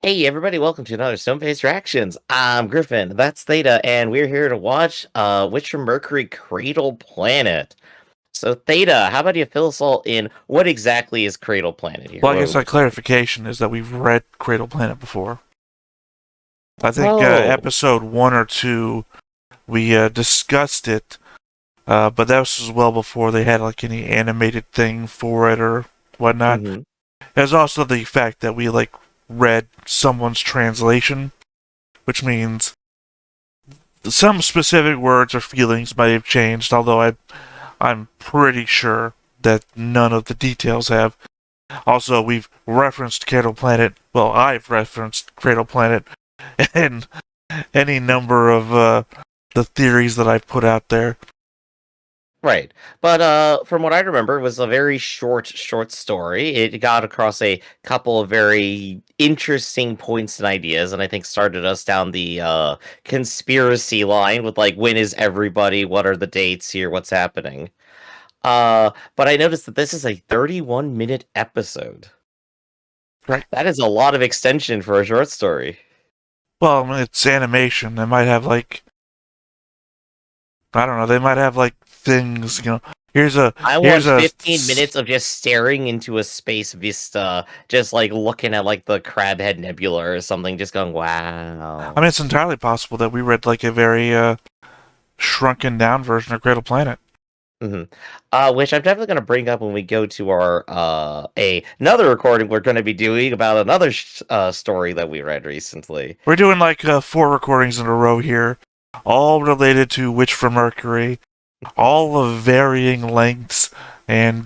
Hey everybody, welcome to another Stone-Faced Reactions. I'm Griffin, that's Theta, and we're here to watch Witch from Mercury Cradle Planet. So Theta, how about you fill us all in? What exactly is Cradle Planet here? Well, I guess that clarification is that we've read Cradle Planet before. I think Oh. episode 1 or 2 we discussed it, but that was well before they had like any animated thing for it or whatnot. Mm-hmm. There's also the fact that we read someone's translation, which means some specific words or feelings might have changed. Although I'm pretty sure that none of the details have. Also, we've referenced Cradle Planet. Well, I've referenced Cradle Planet and any number of the theories that I've put out there. Right. But from what I remember, it was a very short story. It got across a couple of very interesting points and ideas, and I think started us down the conspiracy line with like, when is everybody? What are the dates here? What's happening? But I noticed that this is a 31-minute episode. Right. That is a lot of extension for a short story. Well, I mean, it's animation. They might have I don't know. They might have things. I want 15 minutes of just staring into a space vista, just like looking at like the Crabhead Nebula or something, just going, wow. I mean, it's entirely possible that we read like a very shrunken down version of Cradle Planet. Mm-hmm. Which I'm definitely going to bring up when we go to our another recording we're going to be doing about another story that we read recently. We're doing 4 recordings in a row here, all related to Witch from Mercury, all of varying lengths, and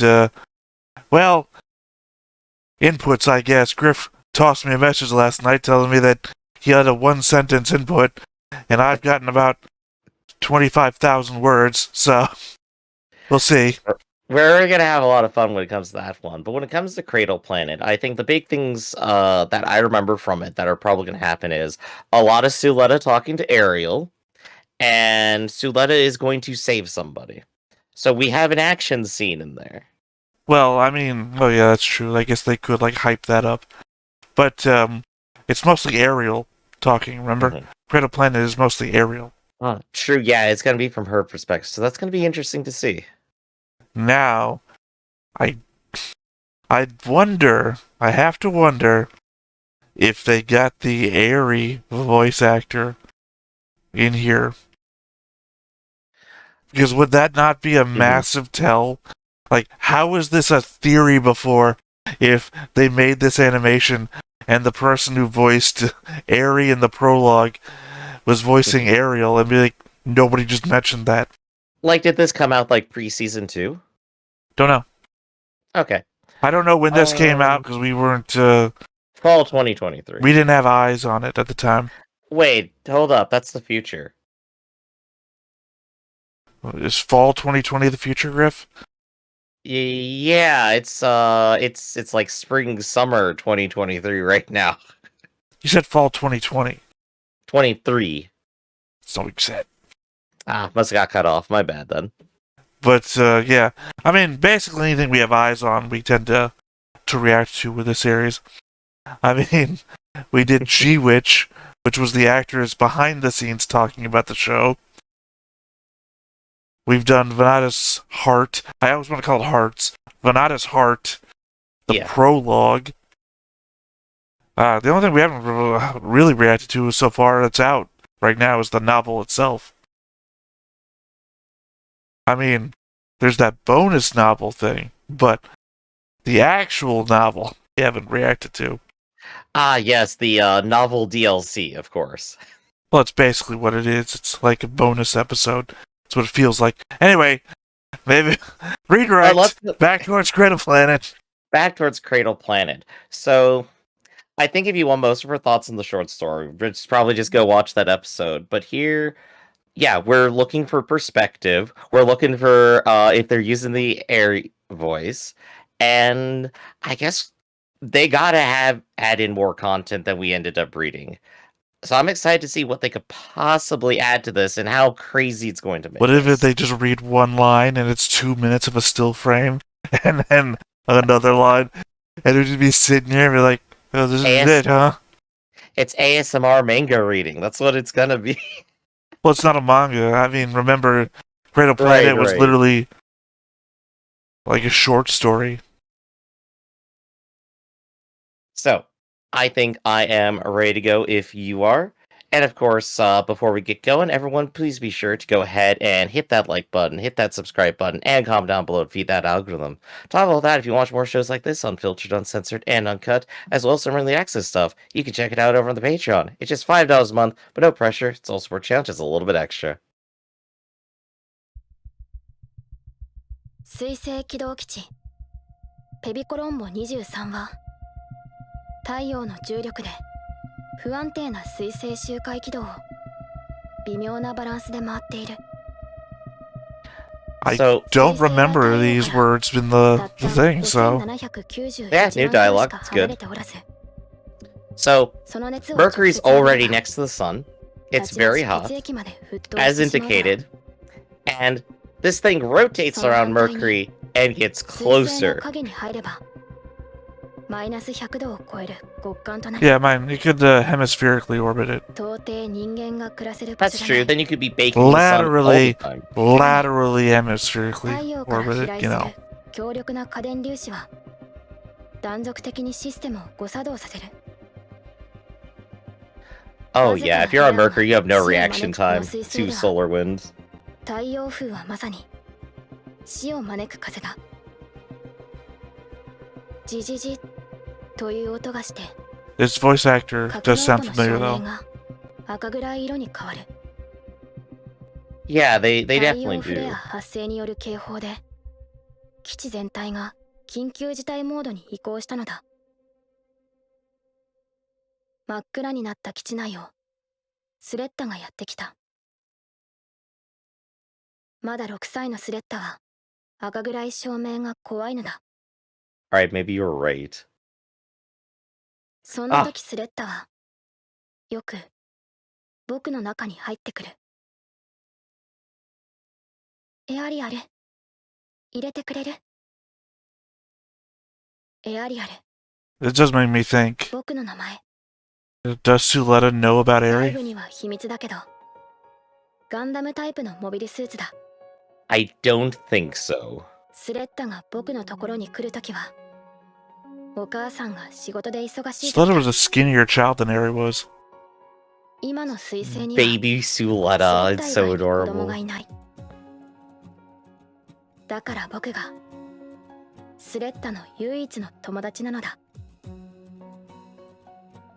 well, inputs, I guess. Griff tossed me a message last night telling me that he had a 1-sentence input, and I've gotten about 25,000 words, so we'll see. We're going to have a lot of fun when it comes to that one. But when it comes to Cradle Planet, I think the big things that I remember from it that are probably going to happen is a lot of Suletta talking to Ariel, and Suletta is going to save somebody. So we have an action scene in there. Well, I mean, oh yeah, that's true. I guess they could hype that up. But it's mostly Ariel talking, remember? Mm-hmm. Cradle Planet is mostly Ariel. Oh, true, yeah, it's going to be from her perspective. So that's going to be interesting to see. Now, I wonder, I have to wonder if they got the Airy voice actor in here. Because would that not be a massive tell? How is this a theory before if they made this animation and the person who voiced Airy in the prologue was voicing Ariel and be like, nobody just mentioned that? Did this come out pre-season 2? Don't know. Okay. I don't know when this came out because we weren't. Fall 2023. We didn't have eyes on it at the time. Wait, hold up. That's the future. Is fall 2020 the future, Griff? Yeah, it's like spring summer 2023 right now. You said fall 2020. 23. That's not what you said. Must have got cut off. My bad then. But yeah, I mean, basically anything we have eyes on, we tend to react to with this series. I mean, we did G-Witch, which was the actors behind the scenes talking about the show. We've done Venata's Heart. I always want to call it Hearts. Venata's Heart, the prologue. The only thing we haven't really reacted to so far that's out right now is the novel itself. I mean, there's that bonus novel thing, but the actual novel we haven't reacted to. Yes, the novel DLC, of course. Well, it's basically what it is. It's like a bonus episode. That's what it feels like. Anyway, maybe redirect back towards Cradle Planet. Back towards Cradle Planet. So, I think if you want most of her thoughts on the short story, probably just go watch that episode. But here, yeah, we're looking for perspective. We're looking for if they're using the air voice. And I guess they gotta add in more content than we ended up reading. So I'm excited to see what they could possibly add to this and how crazy it's going to make. What if they just read one line and it's 2 minutes of a still frame, and then another line, and it would just be sitting here and be like, oh, this is it, huh? It's ASMR manga reading. That's what it's gonna be. Well, it's not a manga. I mean, remember, Cradle Planet was right. literally like a short story. So, I think I am ready to go if you are. And of course, before we get going, everyone, please be sure to go ahead and hit that like button, hit that subscribe button, and comment down below to feed that algorithm. Top of all that, if you watch more shows like this, unfiltered, uncensored, and uncut, as well as some early access stuff, you can check it out over on the Patreon. It's just $5 a month, but no pressure. It's all support channel, just a little bit extra. 水星軌道基地ペビコロンボ23は太陽の重力で不安定な水星周回軌道を微妙なバランスで回っている。I don't remember these words in the thing, so. Yeah, new dialogue. It's good. So, Mercury's already next to the sun. It's very hot, as indicated. And this thing rotates around Mercury and gets closer. Yeah, man, you could hemispherically orbit it. That's true. Then you could be baking the sun all the time. Laterally hemispherically orbit it, you know. Oh yeah, if you're on Mercury, you have no reaction time to solar winds. 太陽風はまさに死を招く風だ。ジジジという音がして。This voice actor does sound familiar though. 赤暗い色に変わる。Yeah, they definitely 太陽フレ do. ア発生による警報で基地全体が緊急事態モードに移行したのだ。真っ暗になった基地内をスレッタがやってきた。まだ6歳のスレッタは赤暗い照明が怖いのだ。Alright, maybe you're right. そんな時スレッタはよく僕の中に入ってくる。エアリアル、入れてくれる？エアリアル。It does make me think. 僕の名前。Does Suletta know about 内 Aerie? 部には秘密だけど、ガンダムタイプのモビルスーツだ。I don't think so. スレッタが僕のところに来るときは、お母さんが仕事で忙しい。Suletta was a skinnier child than Aerie was. 今の彗星には Baby Suletta, it's so 子供 adorable. がいない。だから僕がスレッタの唯一の友達なのだ。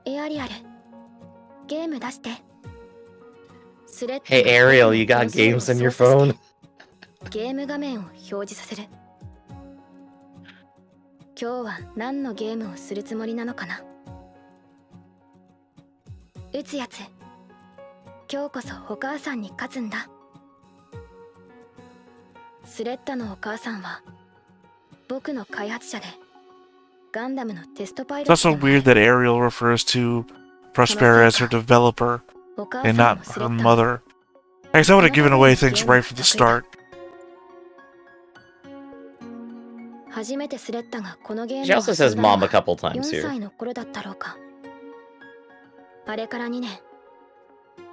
エアリアル、ゲーム出して。スレッタ Hey Ariel, you got games on your phone? ゲーム画面を表示させる。今日は何のゲームをするつもりなのかな。撃つやつ。今日こそお母さんに勝つんだ。スレッタのお母さんは僕の開発者でガンダムのテストパイ It's ロット also weird that Ariel refers to Prospera as her developer お母 and さん not のスレ her ッタ mother. I guess I would have given away things right from the start. 初めてスレッタがこのゲーム She を also says mom a couple times 4 here. 歳の頃だったろうか。あれから2年。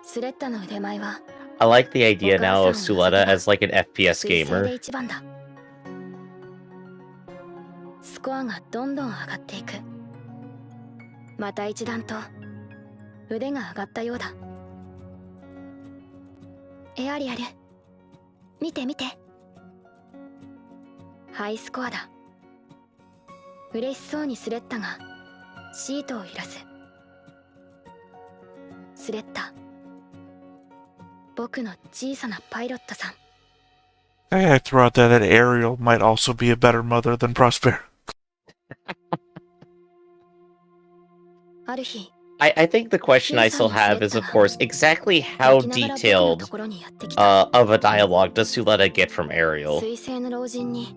スレッタの腕前は I like the idea now of Suletta as like an FPS 彗星で gamer. 一番だ。スコアがどんどん上がっていく。また一段と腕が上がったようだ。エアリアル、見て見て。ハイスコアだ。嬉しそうにスレッタがシートを揺らす。スレッタ、僕の小さなパイロットさん。I throw out there that Ariel might also be a better mother than Prospera. ある日、 I think the question I still have is, of course, exactly how detailed of a dialogue does Suletta get from Ariel? 彗星の老人に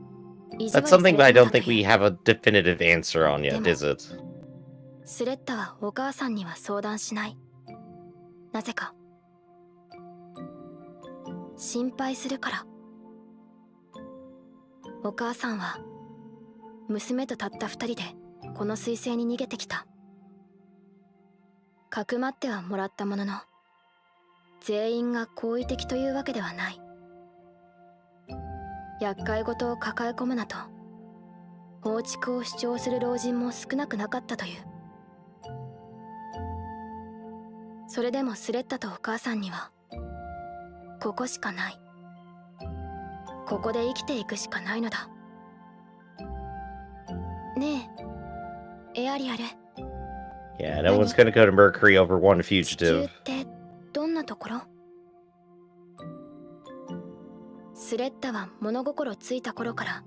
That's something that I don't think we have a definitive answer on yet, is it? スレッタはお母さんには相談しない。なぜか。心配するから。お母さんは娘とたった2人でこの彗星に逃げてきた。かくまってはもらったものの、全員が好意的というわけではない。厄介事を抱え込むなと放逐を主張する老人も少なくなかったという。それでもスレッタとお母さんにはここしかない。ここで生きていくしかないのだ。ねえ、エアリアル。Yeah, no one's gonna go to Mercury over one 地球 fugitive. ってどんなところ？スレッタは物心ついた頃から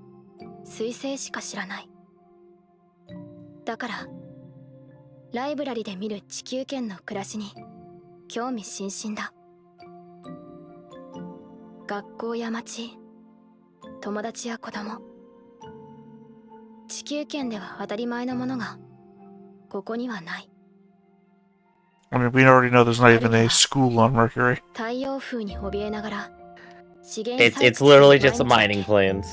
水星しか知らない。だからライブラリで見る地球圏の暮らしに興味津々だ。学校や町、友達や子供、地球圏では当たり前のものがここにはない。I mean, we already know there's not even a school on Mercury. 太陽風に怯えながら資源 It's literally just a mining plant.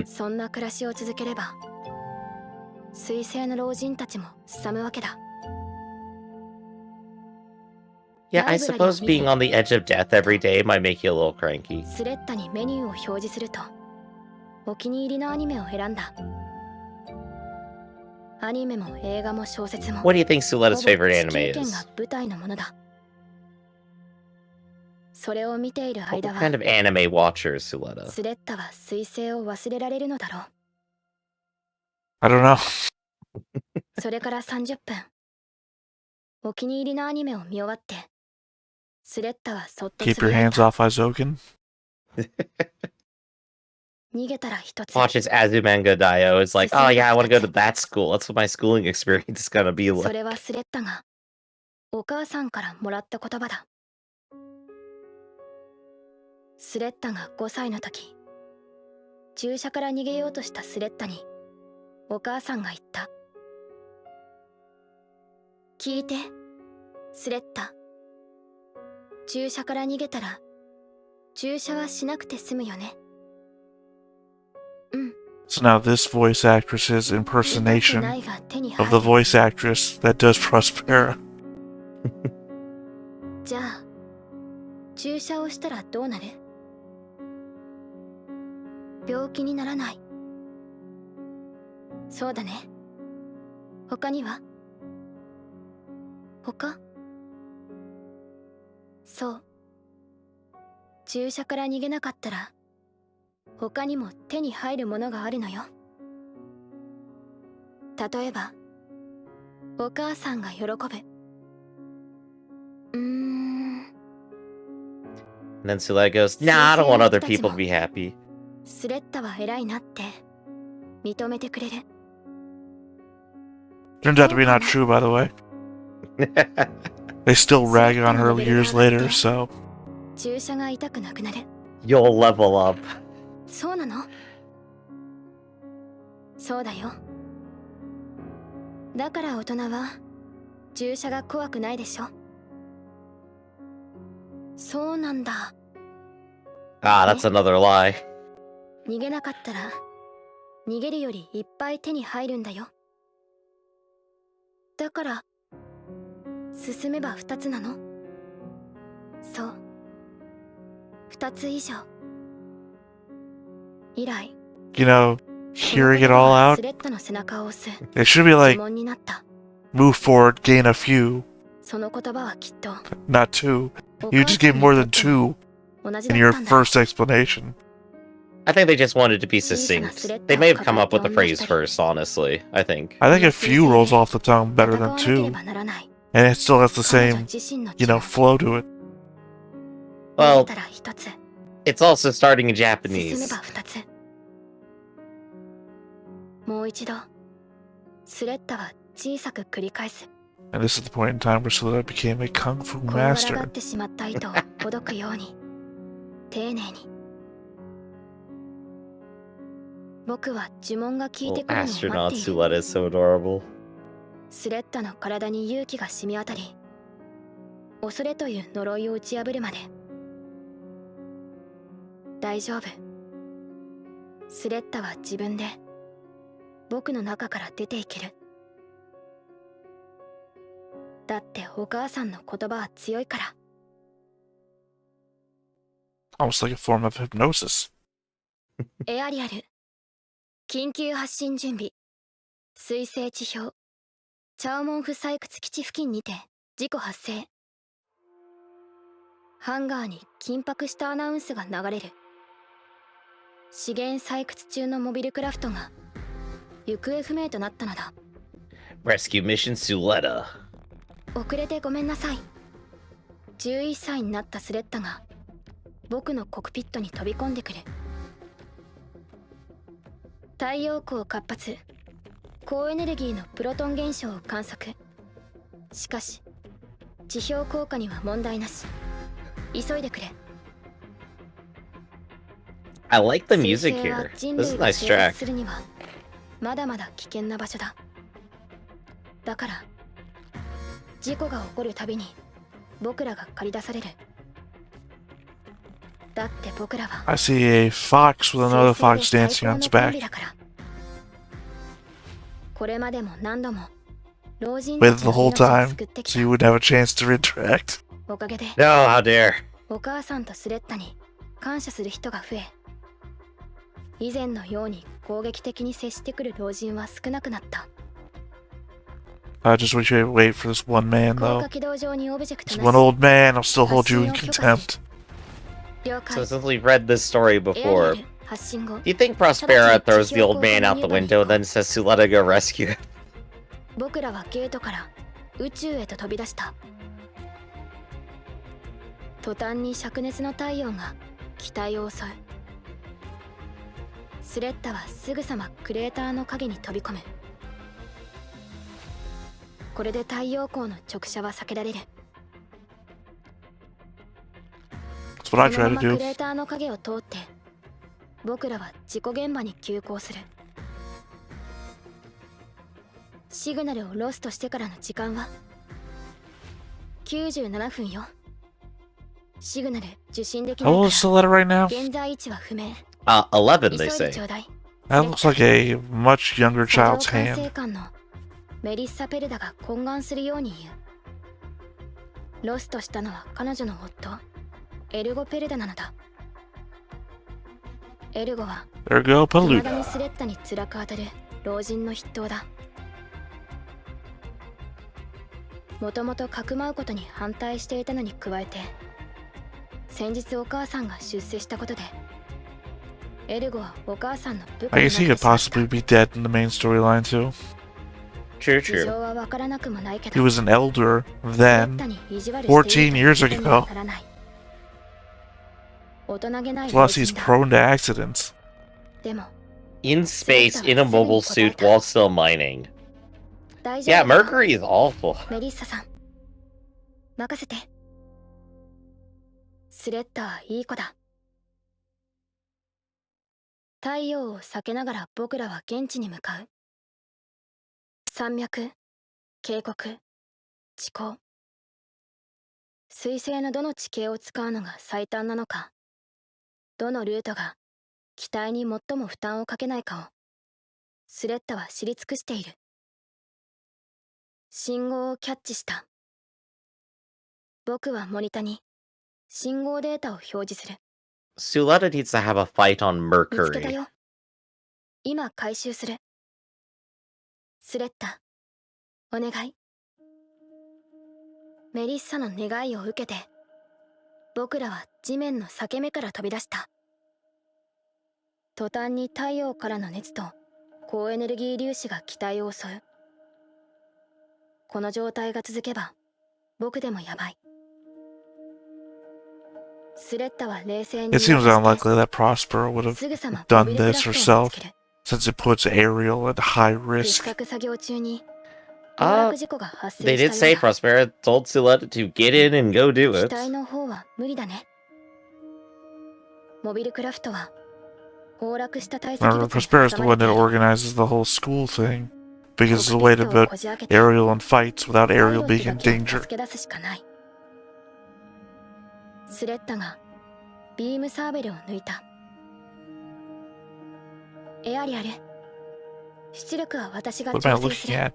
そんな暮らしを続ければ水星の老人たちもすむわけだ。 Yeah, I suppose being on the edge of death every day might make you a little cranky. スレッタにメニューを表示するとお気に入りのアニメを選んだ。アニメも映画も小説も What do you think Suletta's favorite 地 anime 球圏 is? が舞台のものだ。それを見ている What 間 kind は of anime watcher is Suletta? スレッタは水星を忘れられるのだろう。 I don't know. それから30分、お気に入りのアニメを見終わってスレッタはそっと Keep つぶ your やい hands た。 off Izoken. 逃げたら一つ Watches Azumanga Daioh. It's like, oh yeah, I want to go to that school. That's what my schooling experience is gonna be そ like. れはスレッタがお母さんからもらった言葉だ。スレッタが5歳の時、注射から逃げようとしたスレッタにお母さんが言った。聞いて、スレッタ。注射から逃げたら注射はしなくて済むよね。うん。 So now this voice actress's 痛く impersonation ないが手に of the 入る。 voice actress that does Prospera. じゃあ注射をしたらどうなる？病気にならない。そうだね。他には？他？そう。注射から逃げなかったら他にも手に入るものがあるのよ。例えばお母さんが喜ぶ。And then Suletta goes, nah, I don't want other people to be happy. スレッタは偉いなって認めてくれる。 Turns out to be not true, by the way. They still rag on her years later, so. 注射が痛くなくなる。 You'll level up. そうなの？そうだよ。だから大人は注射が怖くないでしょ。そうなんだ。 Ah, that's another lie. 逃げなかったら逃げるよりいっぱい手に入るんだよ。だから進めば2つなの？そう。2つ以上。以来、 You know, hearing it all out, スレッタの背中を押す it should be 呪 like 文になった。 move forward, gain a few, その言葉はきっと not two. お You 母 just さ gave んに more と than っても two 同じ in だ your ったんだ。 first explanation. I think they just wanted to be succinct. They may have come up with the phrase first, honestly, I think. I think a few rolls off the tongue better 戦わ than なけれ two, ばならない。 and it still has the 彼女 same, 自身の you 血 know, を flow to it. 逃げ Well, たら一つ、 it's also starting in 進め Japanese. ば二つ。もう一度、スレッタは小さく繰り返す。 And this is the point in time where Suletta became a kung fu こんがらがっ master. てしまった糸をほどくように、丁寧に。僕は呪文が効い Little てくるのを待 astronaut っている。 Suletta is so adorable. スレッタの体に勇気が染み渡り、恐れという呪いを打ち破るまで。大丈夫。スレッタは自分で僕の中から出ていける。だってお母さんの言葉は強いから。 Almost like a form of hypnosis. エアリアル、緊急発進準備。水星地表チャオモンフ採掘基地付近にて事故発生。ハンガーに緊迫したアナウンスが流れる。資源採掘中のモビルクラフトが行方不明となったのだ。 Rescue Mission Suletta. 遅れてごめんなさい。11歳になったスレッタが僕のコクピットに飛び込んでくる。太陽光活発、高エネルギーのプロトン現象を観測。しかし地表効果には問題なし。急いでくれ。 I like the 水 music 星は here. 人 This is 類 a が nice 生活 track. するにはまだまだ危険な場所だ。だから事故が起こるたびに僕らが駆り出される。だって僕らは I see a fox with another fox dancing on its back. これまでも何度も老人た Waited ち the の whole 命を time 救ってき so you た。 would have a chance to interact. おかげで No, how dare. お母さんとスレッタに感謝する人が増え、以前のように攻撃的に接してくる老人は少なくなった。 I just wish you would wait for this one man, 高 though. 架軌道上にオブジェクト This な one し。 old man, I'll still hold you in contempt. 了 So 解。 since we've read this story エアリア before, ル発信後、 do you think Prospera throws the old man out the window and then says Suletta go rescue him? 僕らはゲートから宇宙へと飛び出した。途端に灼熱の太陽が機体を襲う。スレッタはすぐさまクレーターの影に飛び込む。これで太陽光の直射は避けられる。 That's what I その try ま to ま do. クレーターの影を通って僕らは事故現場に急行する。シグナルをロストしてからの時間は97分よ。シグナル受信できな How い old か is ら Suletta right now? 現在位置は不明。 11, 急 they いで say. ちょうだい。 That looks like a much younger 作業 child's 管 hand. 制官のメリッサ・ペルダが懇願するように言う。ロストしたのは彼女の夫エルゴ・ペルダなのだ。エルゴは There we go, 未だ Paluda. にスレッタに辛く当たる老人の筆頭だ。もともとかくまうことに反対していたのに加えて、先日お母さんが出世したことでエルゴはお母さんの部下 I に guess he な could ってしまった。 possibly be dead in the main storyline, too. True, 事 true. 情はわからなくもないけ He ど、 was an elder スレッタ then. に意地悪しているということにはならない。大人げない老 Plus, he's 人だ。 prone to accidents. でも In space, in a mobile suit, while still mining. 大丈 Yeah, 夫だよ。 Mercury is awful. メリッサさん任せて。スレッタはいい子だ。太陽を避けながら僕らは現地に向かう。山脈、渓谷、地高、水星のどの地形を使うのが最短なのか、どのルートが機体に最も負担をかけないかをスレッタは知り尽くしている。信号をキャッチした。僕はモニタに信号データを表示する。 Suletta needs to have a fight on 見つけた Mercury. よ。今回収する。スレッタ、お願い。メリッサの願いを受けて、僕らは地面の裂け目から飛び出した。途端に太陽からの熱と高エネルギー粒子が機体を襲う。この状態が続けば、僕でもやばい。スレッタは冷静に It seems unlikely that Prospero would have すぐさま done モビルクラ this フトを見 herself, つける。 since it puts Ariel at high 掘 risk. 削作業中に崩落事故が発 They 生 did し say たようだ。 Prospera told Suletta to get in and go do 機 it. 体の方は無理だね。モビルクラフトは崩落した堆積 Remember, 物に Prospera's 挟 the ま one れて that いる。 organizes the whole school thing, コ because ク it's ピ a way ッ to トを put こじ開けて Ariel in fights without パイ Ariel ロット being だ in けを danger. 助け出すしかない。スレッタがビームサーベルを抜いた。エアリアル、出力は私が What am I 調整す looking る。 at?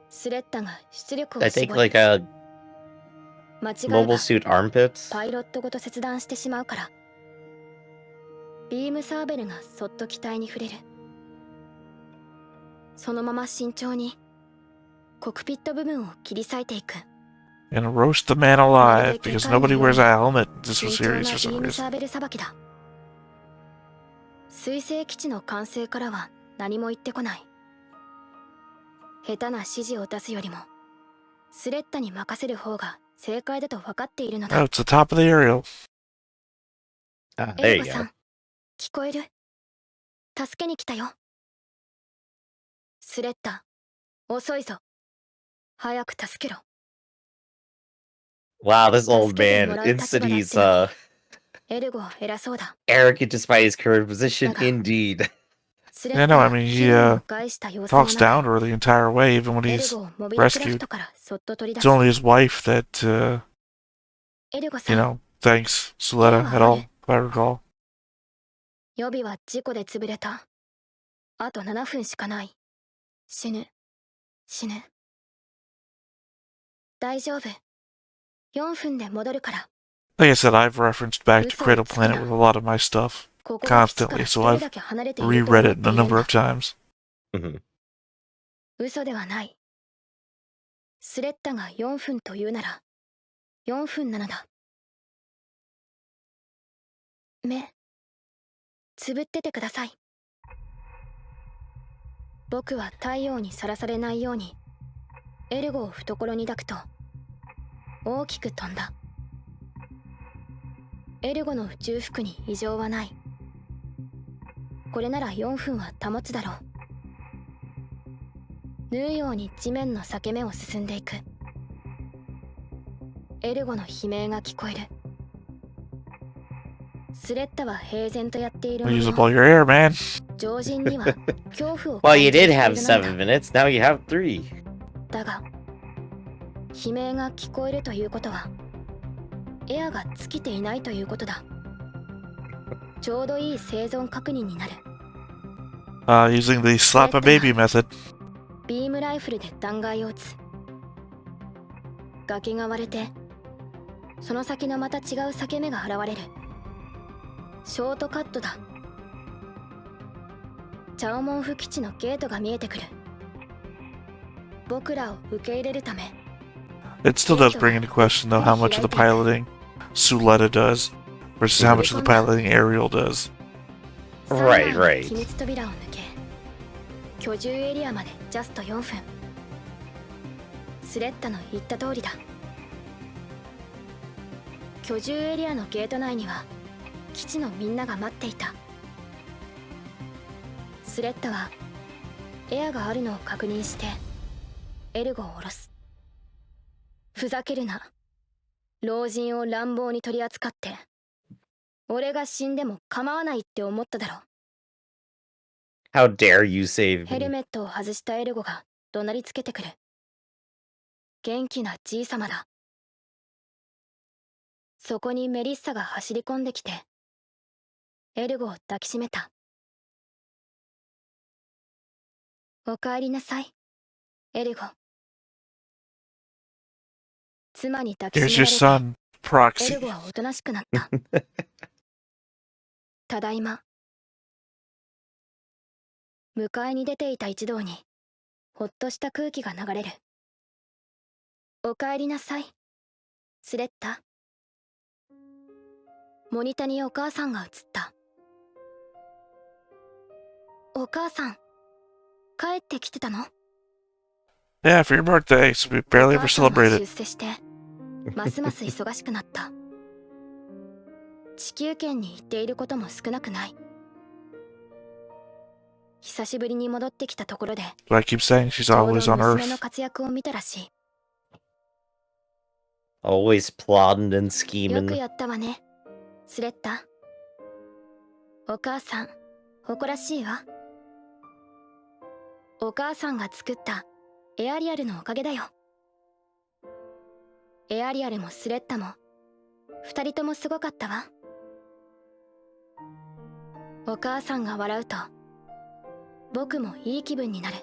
スレッタが出力を I 絞 think り like a 間違え mobile ば suit armpits. パイロットごと切断してしまうから。ビームサーベルがそっと機体に触れる。そのまま慎重にコクピット部分を切り裂いていく。 And roast the man alive because nobody wears a helmet in this 慎重な series ビ for ー some ム reason. サーベルさばきだ。水星基地の完成からは何も言ってこない。下手な指示を出すよりもスレッタに任せる方が正解だと分かっているの Oh, だ。 it's the top of the aerial. Ah, エ there リ you コさ go. ん、聞こえる？助けに来たよ。スレッタ、遅いぞ。早く助けろ。 Wow, this old 助けても man. らう立 Instant 場だっ he's てのにエルゴは偉そうだ。 arrogant despite his current position. だが indeed. スレ Yeah, ッ no, タ I は mean, 気 he 分を害した様子も talks な down く to her the entire way, even when エル he's ゴをモビルクラフ rescued. トからそっと取り出 It's す。 only his wife that, エルゴさ you ん、 know, thanks Suletta at all, if I recall. 予備は事故で潰れた。あと7分しかない。死ぬ。死ぬ。大丈夫。4分で戻るから。 Like I said, I've referenced back to嘘 Cradle をつくな。 Planet with a lot of my stuff ここが基地か constantly, ら so どれ I've だけ離れていると reread 思っ it て a いるん number だ。 of times. Mhm. 嘘ではない。スレッタが4分というなら4分なのだ。目つぶっててください。僕は太陽にさらされないようにエルゴを懐に抱くと大きく飛んだ。エルゴの宇宙服に異常はない。これなら4分は保つだろう。縫うように地面の裂け目を進んでいく。エルゴの悲鳴が聞こえる。スレッタは平然とやっているも Use の up の all your air, man. 常人には恐怖を Well, 感 you じる did スピ have ードなんだ。 7 minutes. Now you have 3. だが悲鳴が聞こえるということはエアが尽きていないということだ。ちょうどいい生存確認になる。 Using the slap a baby method. ビームライフルで断崖を打つ。崖が割れてその先のまた違う裂け目が現れる。ショートカットだ。チャオモンフ基地のゲートが見えてくる。僕らを受け入れるため It still does bring into question, though, how much of the piloting Suletta does versus how much of the piloting Ariel does. Right, 3枚の right. 機密扉を抜け居住エリアまでジャスト4分。スレッタの言った通りだ。居住エリアのゲート内には基地のみんなが待っていた。スレッタはエアがあるのを確認してエルゴを下ろす。ふざけるな。老人を乱暴に取り扱って俺が死んでも構わないって思っただろ。 How dare you save ヘル me? メットを外したエルゴが怒鳴りつけてくる。元気なじいさまだ。そこにメリッサが走り込んできてエルゴを抱きしめた。おかえりなさいエルゴ。妻に抱き Here's し your め son, られてエ Proxy. ルゴはおとなしくなった。ただいま。迎えに出ていた一同にほっとした空気が流れる。おかえりなさいスレッタ。モニタにお母さんが映った。お母さん帰ってきてたの？ Yeah, for your birthday, so we barely お ever 母さんは celebrated. 出世してますます忙しくなった。地球圏に行っていることも少なくない。久しぶりに戻ってきたところで But I keep saying she's ちょう always ど on 娘の Earth. 活躍を見たらしい。 Always plotting and よく scheming. やったわねスレッタ。お母さん誇らしいわ。お母さんが作ったエアリアルのおかげだよ。エアリアルもスレッタも二人ともすごかったわ。お母さんが笑うと僕もいい気分になる。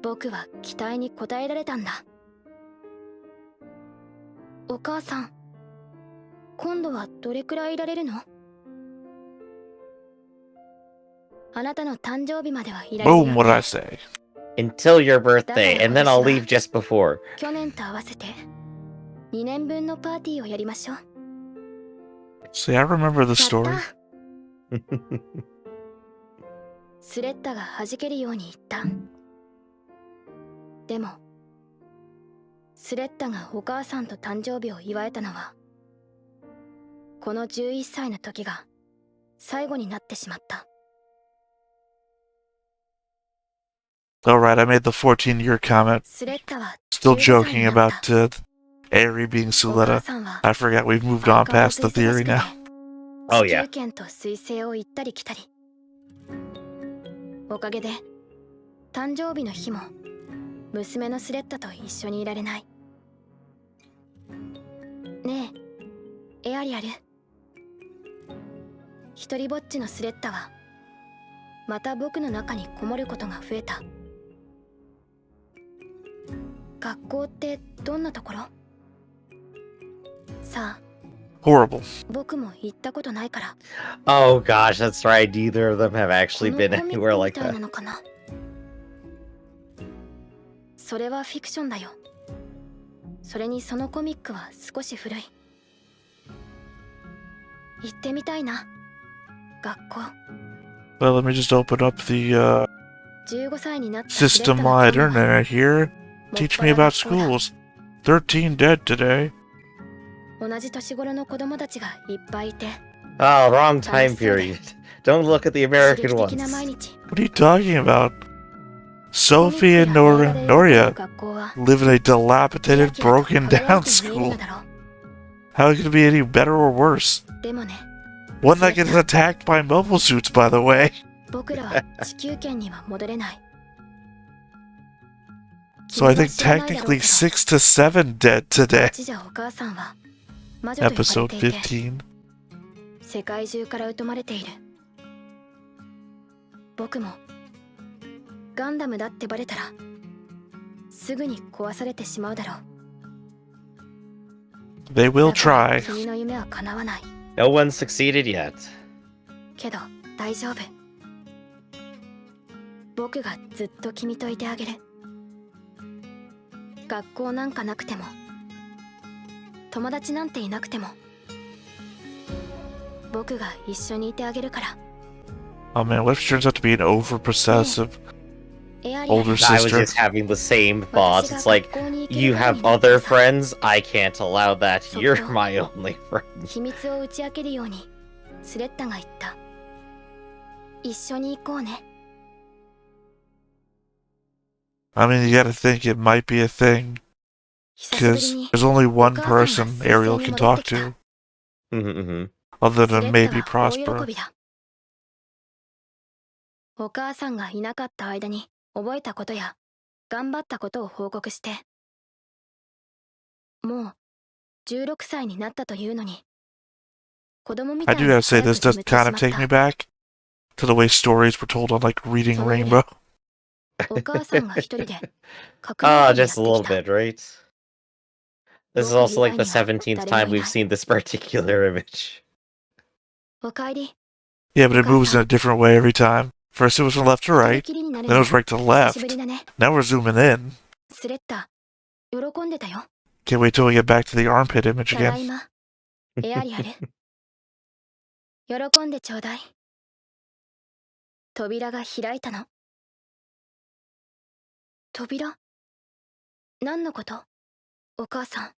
僕は期待に応えられたんだ。お母さん、今度はどれくらいいられるの？あなたの誕生日まではいられるよ Boom, ね。 what did I say? Until your birthday, and then I'll leave just before. 去年と合わせて2年分のパーティーをやりましょう。 See, I remember the やっ story. た。スレッタが弾けるように言った。でもスレッタがお母さんと誕生日を祝えたのはこの11歳の時が最後になってしまった。 Alright, I made the 14-year comment. スレッタは Still 15歳 joking になった。 about Aerie being お母 Suletta. さんは I forgot we've moved 相 on 変わら past ず the 忙し theory くて now. Oh, 地 yeah. 球圏と水星を行ったり来たり。おかげで誕生日の日も娘のスレッタと一緒にいられない。ねえ、エアリアル。一人ぼっちのスレッタはまた僕の中にこもることが増えた。学校ってどんなところ？さあ、 Horrible. 僕も行ったことないから。 Oh gosh, that's right. Neither of them have actually こ been のコミッ anywhere クみ like たいな that. のかな。それはフィクションだよ。それにそのコミックは少し古い。行ってみたいな、学校。 Well, let me just open up the 15歳になったスレッタ system の wide 興味は internet here. もっ Teach ぱ me ら about 学校だ。 schools. 13 dead today. 同じ年頃の子供たちがいっぱいいて Oh, wrong time period. Don't look at the 刺 American 激的な毎 ones. 日。 What are you talking about? コミック Sophie や and 映画で描かれ Noria る学校は live in a キラ dilapidated, キラと broken 輝いて down 見えるの school. だろ How could it be any better or worse? う。でもね、 One that gets attacked by mobile suits, by the way. 僕らは地球圏には戻れない。 So I 君は think 知らないだろうけど technically 6 to 7 dead today. 父じゃお母さんは魔女と呼ば Episode れていて 15. 世界中から疎まれている。僕もガンダムだってバレたらすぐに壊されてしまうだろう。 They will だから try. 君の夢は叶わない。 No one's succeeded yet. けど大丈夫。僕がずっと君といてあげる。学校なんかなくても友達なんていなくても僕が一緒にいてあげるから。 Oh man, what if she turns out to be an over-possessive エアリアル older I was sister? just having the same thoughts. 私が It's like, 学校に行ける you よう have になった other らさ、 friends? I can't allow that. You're そっと my only friend. 秘密を打ち明けるようにスレッタが言った。一緒に行こうね。 I mean, you gotta think it might be a thing. 久しぶり Because に there's only one お母さん person が Ariel 水星に can 戻っ talk てきた。 to, Mm-hmm. other スレ than ッ maybe タは大喜 Prosper. びだ。お母さんがいなかった間に覚えたことや頑張ったことを報告して、もう16歳になったというのに子供みた I い do に gotta say, 早く this does 眠ってしま kind っ of take me た。 back to the way stories were told on, like, Reading その夜 Rainbow. お母さんが一人で革 Ah, 命家にやっ just て a き little た。 bit, right? This is 僕 also 以 like 外 the には 17th 誰 time もい we've ない。 seen this particular image. おかえり。 Yeah, but it moves in お母さ a different way every time. First it was from left to ん、二人 right, きりになる then の it was right to 久しぶり left. だね。 Now we're zooming in. スレッタ、喜んでたよ。 Can't wait till we get back to the armpit image ただ again. いま、エアリアル。喜んでちょうだい。扉が開いたの。扉？何のこと？お母さん。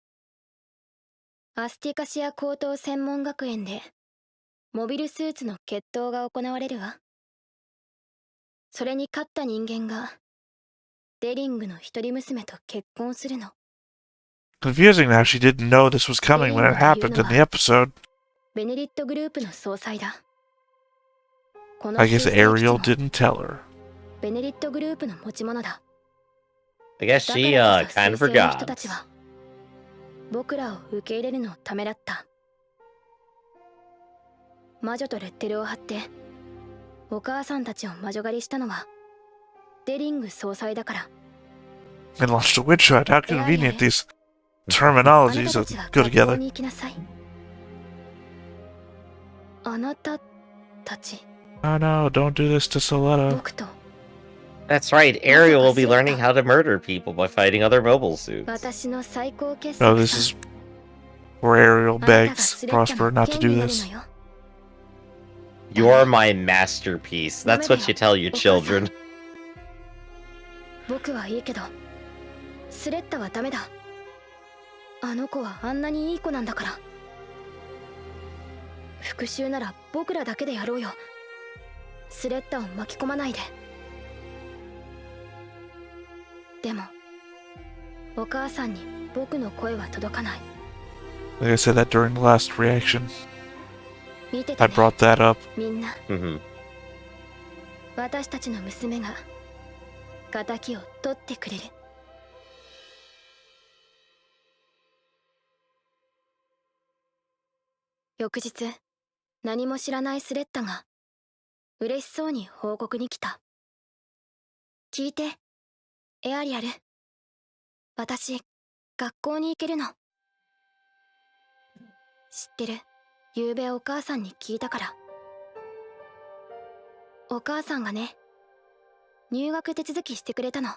アスティカシア高等専門学園でモビルスーツの決闘が行われるわ。それに勝った人間がデリングの一人娘と結婚するの。 Confusing now, she didn't know this was coming when it happened in the episode. ベネリットグループの総裁だ。この I guess 水星基地 Ariel も didn't tell her. ベネリットグループの持ち物だ。 I guess だ she からこそ kind 水 of 星の人た forgot. ちは僕らを受け入れるのをためらった。魔女とレッテルを貼ってお母さんたちを魔女狩りしたのはデリング総裁だから。And launched a witch hunt. How convenient these あな terminologies たたちは go 学校 together. に行きなさい。あなたたち、 Oh no, don't do this to Soletta. 僕と That's right. Ariel will be learning how to murder people by fighting other mobile suits. 私の最高傑 No, 作 this さん。 is where Ariel あなたが begs スレッタ Prosper の not to 剣 do になる this. のよ。 You're my masterpiece. That's what you tell your children. 僕はいいけど、スレッタはダメだ。あの子はあんなにいい子なんだから。復讐なら僕らだけでやろうよ。スレッタを巻き込まないで。でも、お母さんに僕の声は届かない。 Like I said that during the last reaction. 見てて I ね、 brought that up. みんな。 Mhm. 私たちの娘が仇を取ってくれる。翌日、何も知らないスレッタが嬉しそうに報告に来た。聞いて、エアリアル。私、学校に行けるの。知ってる。ゆうべお母さんに聞いたから。お母さんがね、入学手続きしてくれたの。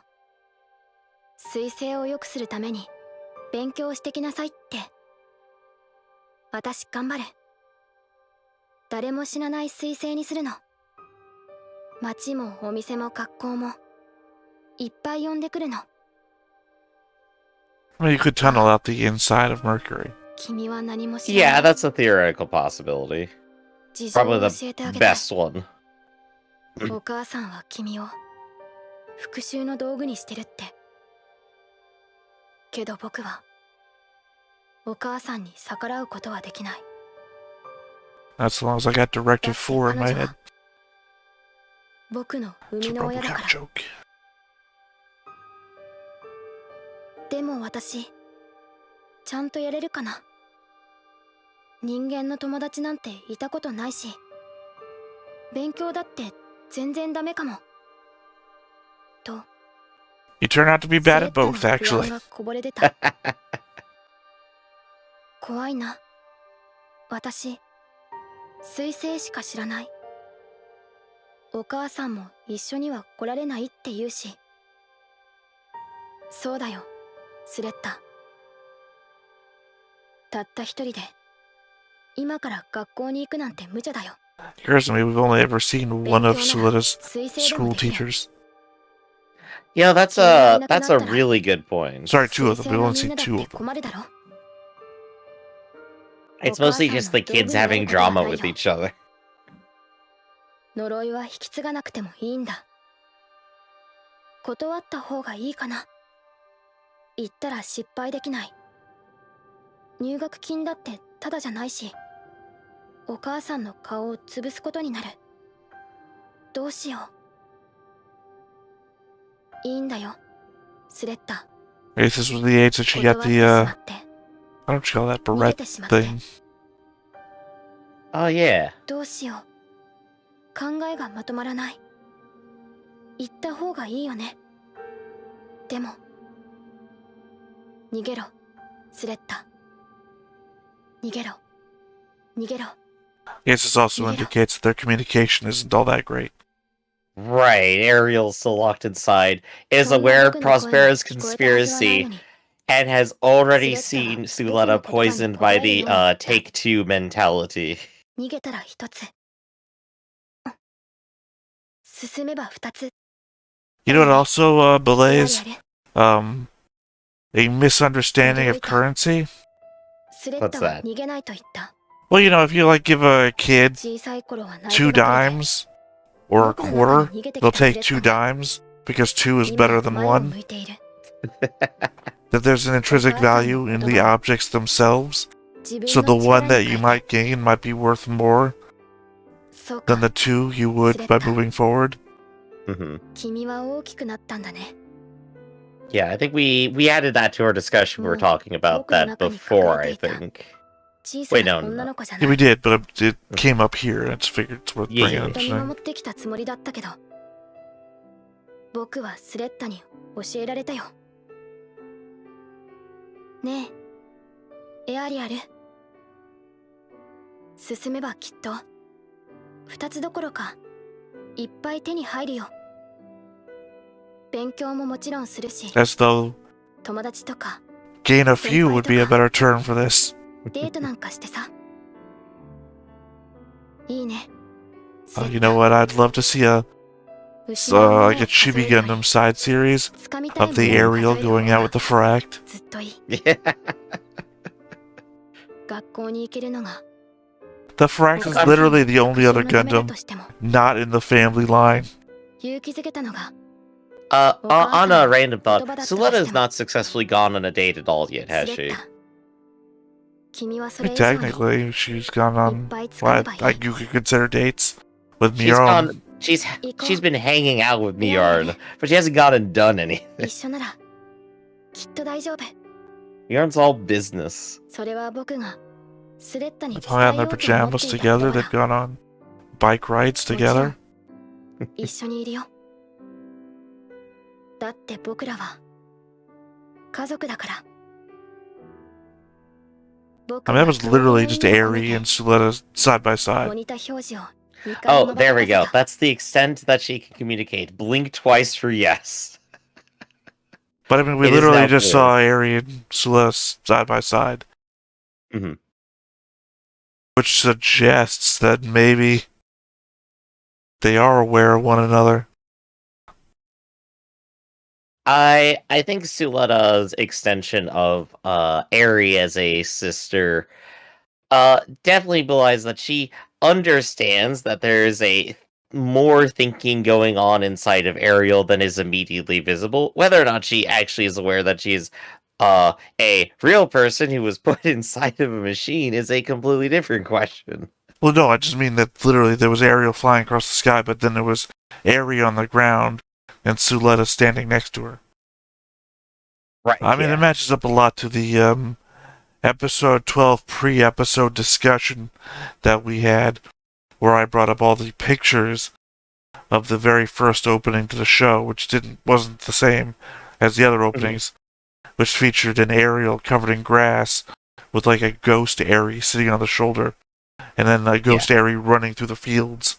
彗星を良くするために勉強してきなさいって。私頑張る。誰も死なない彗星にするの。街もお店も学校もいっぱい呼んでくるの。 I mean, you could tunnel out the inside of Mercury. 君は何も知ら Yeah, ない。 that's a theoretical possibility. 事情を Probably 教 the えてあげたい。 best one. お母さんは君を復讐の道具にしてるって。けど僕はお母さんに逆らうことはできない。 That's as long as I got Directive 4 in my 彼女 head. は僕の生 It's み a の親だか Robocop ら。 joke. でも私、ちゃんとやれるかな。人間の友達なんていたことないし、勉強だって全然ダメかも。と、 You turn out to be スレ bad ッ at タの both, 不安 actually. がこぼれ出た。怖いな。私、彗星しか知らない。お母さんも一緒には来られないって言うし。そうだよ、スレッタ。たった一人で今から学校に行くなんて無茶だよ。 Here's me, we've only ever seen one of 勉強なら Soletta's 彗星でも school できる。 teachers. Yeah, that's a really good point. Sorry, two 彗 of 星 them. We の only みん see なだっ two て of them. 困るだろ。 It's mostly just the kids having drama with each other. 呪いは引き継がなくてもいいんだ。断った方がいいかな。言ったら失敗できない。入学金だってただじゃないし、お母さんの顔を潰すことになる。どうしよう。いいんだよ、スレッタ。 This is the age that she 断 got ってし the, まって、 I don't you call that 逃げ barrette てしまって。 thing. Oh yeah. どうしよう。考えがまとまらない。言った方がいいよね。でも、逃げろ、スレッタ。逃げろ、逃げろ。 Yes, this also indicates that their communication isn't all that great. Right, Ariel's so locked inside, is そんな aware of 僕の声が Prospera's 聞こえたはずはない conspiracy のに。 and has already Sletta seen は僕の Suletta 言葉に poisoned 答え by る the ようになった。 take two mentality. 逃げたら一つ。進めば二つ。 You know what also エアリ belays アル。 a misunderstanding of 驚いた。 currency? スレッタは逃げないと言った。 Well, you know, if you like give a kid 小さい頃は泣い two てばかりで。 dimes or a 僕の中 quarter, に逃げてき they'll たスレ take ッ two タが dimes because two is 今 better は than 前を one. 向いている。 That there's an intrinsic value in the objects themselves. 自分 So の the 力 one に that 変 you えて。 might gain might be worth more そう than か。 the two you would by moving forward. Mhm. 君は大きくなったんだね。 Yeah, I think we added that to our discussion. We were talking about that before, I think. 小さ Wait, な no, 女 no. の子じゃ Yeah, な we い。 did, but it came up here, and it's figured it's worth Yeah, bringing yeah, up. ずっと見 tonight. 守ってきたつもりだったけど、僕はスレッタに教えられたよ。ねえ、エアリアル。進めばきっと2つどころかいっぱい手に入るよ。勉強ももちろんするし、 As though 友達とか gain a few would be a better term for this. デートなんかしてさ。いいね。 You know what? I'd love to see like a Chibi Gundam side series of the Ariel going out with the Fract. ずっといい。 Yeah. 学校に行けるのが The Fract is literally the only other Gundam not in the family line. 勇気づけたのが On a random thought, Suletta has not successfully gone on a date at all yet, has スレッ she? タ。君はそれ以上に Technically, she's gone い on っぱい使え what ばいい。 like you could consider dates with She's Miron. gone. She's been hanging out with Miyarn, but she hasn't gone and done anything. 一緒ならきっと大丈夫。 Miyarn's all business. それは僕がスレッタに They've 伝 hung え out in よ their うと思っ pajamas ていたこと together. だ。 They've gone on bike rides もちろ together. ん一緒にいるよ。だって僕らは家族だから。 I mean, that was literally just Aerie and Suletta side by モ side. ニター表示を2回 Oh, も there we バ go. カせた。 That's the extent that she can communicate. Blink twice for yes. But I mean, we It is literally now just blue. saw Aerie and Suletta side by side, Mhm. which suggests that maybe they are aware of one another. I think Suletta's extension of Eri as a sister definitely belies that she understands that there's a more thinking going on inside of Ariel than is immediately visible. Whether or not she actually is aware that she's a real person who was put inside of a machine is a completely different question. Well, no, I just mean that literally there was Ariel flying across the sky, but then there was Aerie on the ground and Suletta standing next to her. Right. I mean, it matches up a lot to the episode 12 pre-episode discussion that we had, where I brought up all the pictures of the very first opening to the show, which wasn't the same as the other openings, which featured an Ariel covered in grass with like a ghost Aerie sitting on the shoulder, and then a ghost Aerie running through the fields.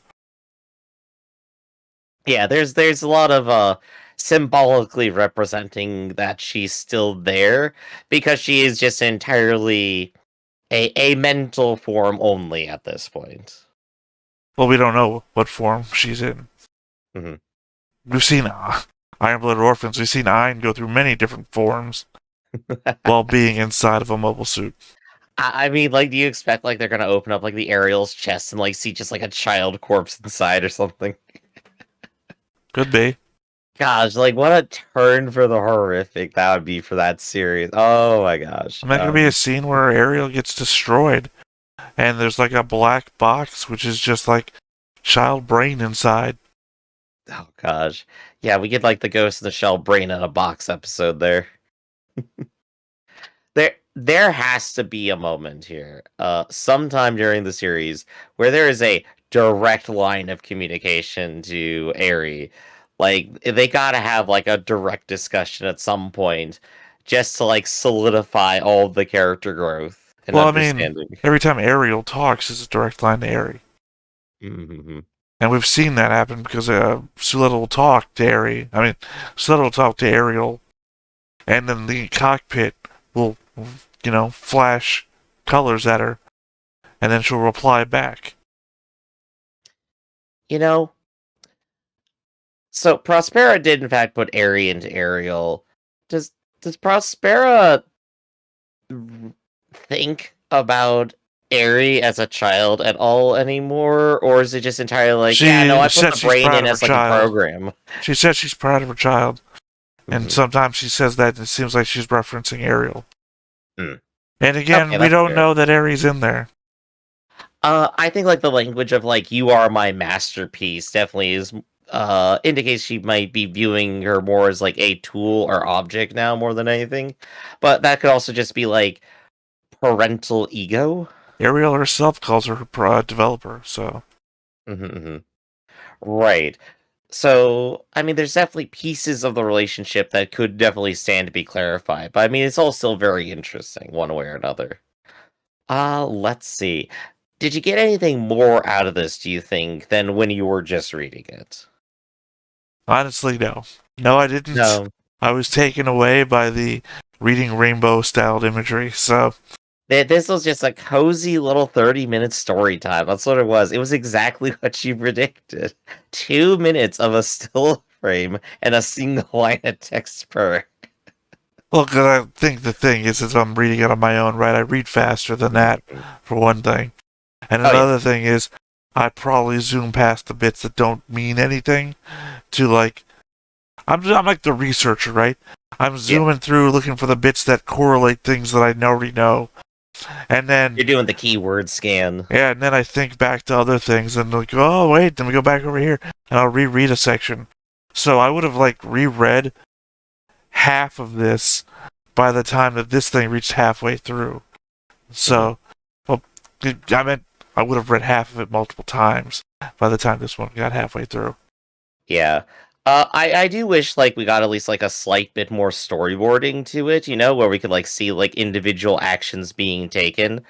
Yeah, there's a lot of symbolically representing that she's still there because she is just entirely a mental form only at this point. Well, we don't know what form she's in. Mhm. We've seen Iron-Blooded Orphans. We've seen Ein go through many different forms while being inside of a mobile suit. I mean, like, do you expect like they're gonna open up like the Ariel's chest and like see just like a child corpse inside or something? Could be. Gosh, like what a turn for the horrific that would be for that series. Oh my gosh. I mean, there could be a scene where Ariel gets destroyed, and there's like a black box, which is just like child brain inside. Oh gosh. Yeah, we get like the Ghost in the Shell brain in a box episode there. There has to be a moment here, sometime during the series, where there is a direct line of communication to Aerie. Like, they gotta have, like, a direct discussion at some point, just to, like, solidify all of the character growth and Well, I mean, understanding. every time Ariel talks is a direct line to Aerie. Mm-hmm. And we've seen that happen because Suletta will talk to Aerie. I mean, Suletta will talk to Ariel, and then the cockpit will, flash colors at her, and then she'll reply back. So Prospera did in fact put Aerie into Ariel. Does Prospera think about Aerie as a child at all anymore, or is it just entirely like, I put the brain in as like a program? She said she's proud of her child, and Mhm. sometimes she says that and it seems like she's referencing Ariel. Mm. And again, Okay, we don't fair. know that Aerie's in there. I think like the language of like "you are my masterpiece" definitely is indicates she might be viewing her more as like a tool or object now more than anything. But that could also just be like parental ego. Ariel herself calls her developer, so. Mm-hmm. Right. So, I mean, there's definitely pieces of the relationship that could definitely stand to be clarified, but I mean, it's all still very interesting, one way or another. Let's see. Did you get anything more out of this, do you think, than when you were just reading it? Honestly, no. No, I didn't. No. I was taken away by the reading rainbow-styled imagery, so... This was just a cozy little 30-minute story time. That's what it was. It was exactly what you predicted. 2 minutes of a still frame and a single line of text per. Look, I think the thing is I'm reading it on my own, right? I read faster than that, for one thing. And another thing is, I probably zoom past the bits that don't mean anything to, like... I'm like the researcher, right? I'm zooming through looking for the bits that correlate things that I already know. And then... You're doing the keyword scan. Yeah, and then I think back to other things and like, oh, wait, then we go back over here and I'll reread a section. So I would have, like, reread half of this by the time that this thing reached halfway through. So, well, I meant I would have read half of it multiple times by the time this one got halfway through. Yeah. I do wish, like, we got at least, like, a slight bit more storyboarding to it, you know, where we could, like, see, like, individual actions being taken.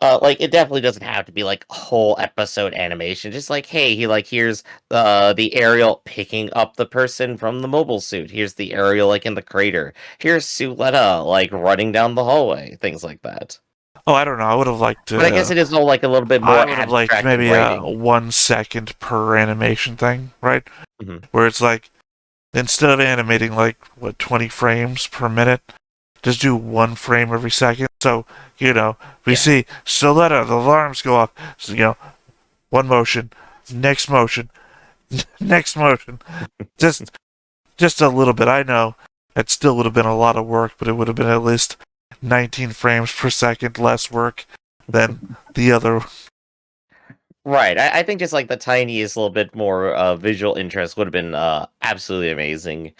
Like, it definitely doesn't have to be, like, a whole episode animation. Just like, hey, here's the aerial picking up the person from the mobile suit. Here's the aerial, like, in the crater. Here's Suletta, like, running down the hallway. Things like that. Oh, I don't know. I would have liked to... But I guess it is all, like, a little bit more I would have liked abstract maybe writing. 1 second per animation thing, right? Mhm. Where it's like, instead of animating, like, 20 frames per minute, just do 1 frame every second. So, you know, we see Soletta, the alarms go off. So, you know, 1 motion, next motion, next motion. Just a little bit. I know it still would have been a lot of work, but it would have been at least 19 frames per second less work than the other. Right. I think just like the tiniest little bit more visual interest would have been absolutely amazing.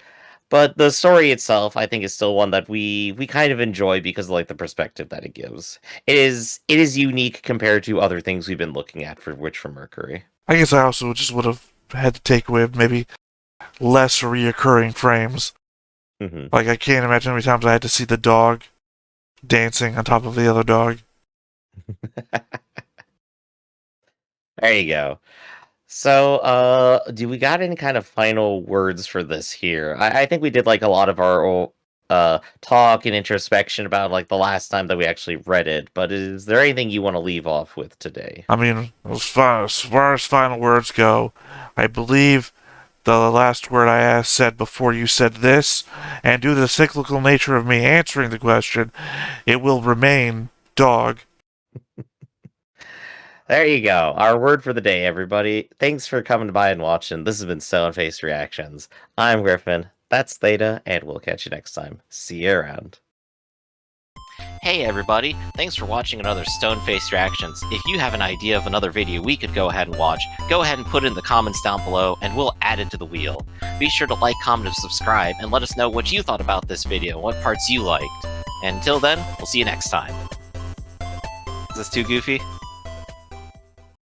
But the story itself, I think, is still one that we kind of enjoy because of like the perspective that it gives. It is unique compared to other things we've been looking at for Mercury. I guess I also just would have had to take away maybe less reoccurring frames. Mm-hmm. Like, I can't imagine how many times I had to see the dog dancing on top of the other dog. There you go. So, do we got any kind of final words for this here? I think we did like a lot of our talk and introspection about like the last time that we actually read it, but is there anything you want to leave off with today? I mean, as far as final words go, I believe the last word I said before you said this, and due to the cyclical nature of me answering the question, it will remain dog. There you go. Our word for the day, everybody. Thanks for coming by and watching. This has been Stone Face Reactions. I'm Griffin. That's Theta, and we'll catch you next time. See you around. Hey everybody, thanks for watching another Stone Face Reactions. If you have an idea of another video we could go ahead and watch, go ahead and put it in the comments down below and we'll add it to the wheel. Be sure to like, comment, and subscribe, and let us know what you thought about this video, what parts you liked. And until then, we'll see you next time. Is this too goofy?